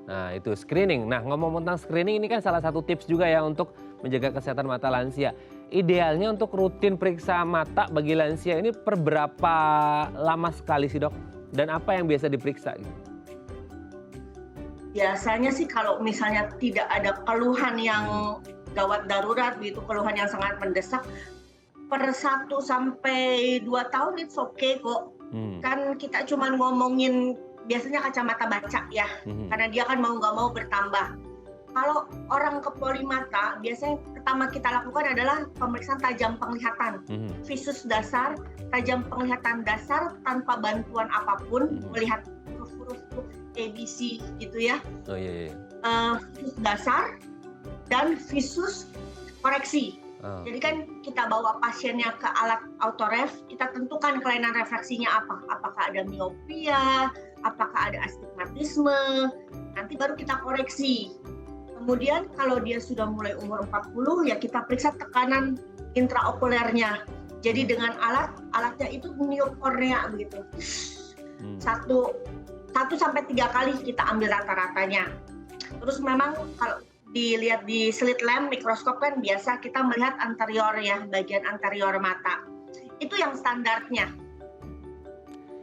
Nah itu screening. Nah ngomong tentang screening, ini kan salah satu tips juga ya untuk menjaga kesehatan mata lansia. Idealnya untuk rutin periksa mata bagi lansia ini per berapa lama sekali sih dok? Dan apa yang biasa diperiksa gitu? Biasanya sih kalau misalnya tidak ada keluhan yang gawat darurat gitu, keluhan yang sangat mendesak, per 1 sampai 2 tahun it's okay kok. Kan kita cuma ngomongin biasanya kacamata baca ya, karena dia kan mau nggak mau bertambah. Kalau orang ke polimata, biasanya pertama kita lakukan adalah pemeriksaan tajam penglihatan, visus dasar, tajam penglihatan dasar tanpa bantuan apapun, melihat huruf-huruf ABC gitu ya. Oh iya. Visus dasar dan visus koreksi. Jadi kan kita bawa pasiennya ke alat autoref, kita tentukan kelainan refraksinya apa. Apakah ada miopia, apakah ada astigmatisme, nanti baru kita koreksi. Kemudian kalau dia sudah mulai umur 40 ya kita periksa tekanan intraokulernya. Jadi dengan alatnya itu miokornea begitu. 1 sampai 3 kali kita ambil rata-ratanya. Terus memang kalau dilihat di slit lamp mikroskop kan biasa kita melihat anterior ya, bagian anterior mata. Itu yang standarnya.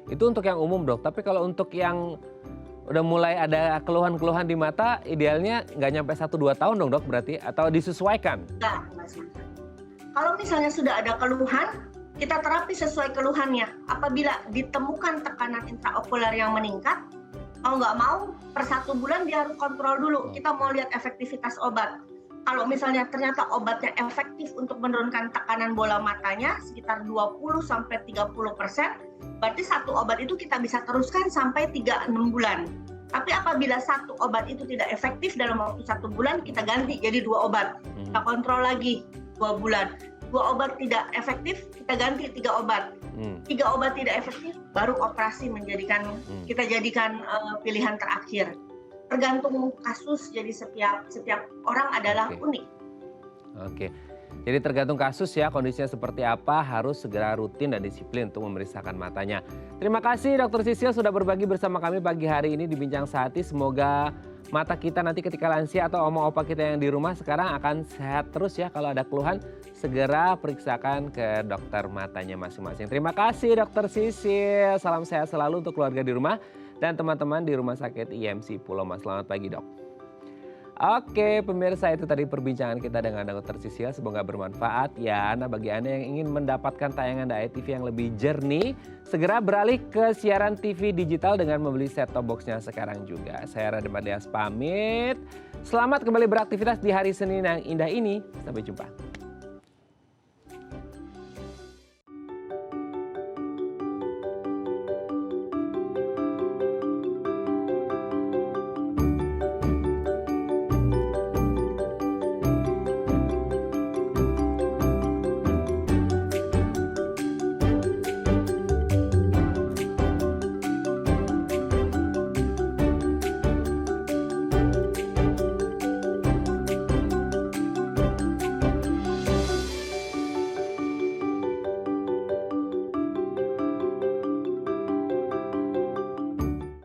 Itu untuk yang umum dok, tapi kalau untuk yang udah mulai ada keluhan-keluhan di mata, idealnya nggak nyampe 1-2 tahun dong dok berarti, atau disesuaikan? Enggak, Mas. Kalau misalnya sudah ada keluhan, kita terapi sesuai keluhannya. Apabila ditemukan tekanan intraokuler yang meningkat, mau nggak mau per 1 bulan dia harus kontrol dulu. Kita mau lihat efektivitas obat. Kalau misalnya ternyata obatnya efektif untuk menurunkan tekanan bola matanya sekitar 20-30%, berarti satu obat itu kita bisa teruskan sampai 3-6 bulan. Tapi apabila satu obat itu tidak efektif dalam waktu 1 bulan, kita ganti jadi 2 obat. Kita kontrol lagi 2 bulan. 2 obat tidak efektif, kita ganti 3 obat. 3 obat tidak efektif, baru operasi kita jadikan pilihan terakhir. Tergantung kasus, jadi setiap orang adalah unik. Oke. Jadi tergantung kasus ya, kondisinya seperti apa, harus segera rutin dan disiplin untuk memeriksakan matanya. Terima kasih Dr. Sisil sudah berbagi bersama kami pagi hari ini di Bincang Sehati. Semoga mata kita nanti ketika lansia atau oma opa kita yang di rumah sekarang akan sehat terus ya. Kalau ada keluhan, segera periksakan ke dokter matanya masing-masing. Terima kasih Dr. Sisil. Salam sehat selalu untuk keluarga di rumah dan teman-teman di Rumah Sakit IMC Pulau Mas. Selamat pagi dok. Oke pemirsa, itu tadi perbincangan kita dengan Dr. Sisil. Semoga bermanfaat ya. Nah bagi Anda yang ingin mendapatkan tayangan Daya TV yang lebih jernih, segera beralih ke siaran TV digital dengan membeli set-top box-nya sekarang juga. Saya Raden Madias pamit. Selamat kembali beraktivitas di hari Senin yang indah ini. Sampai jumpa.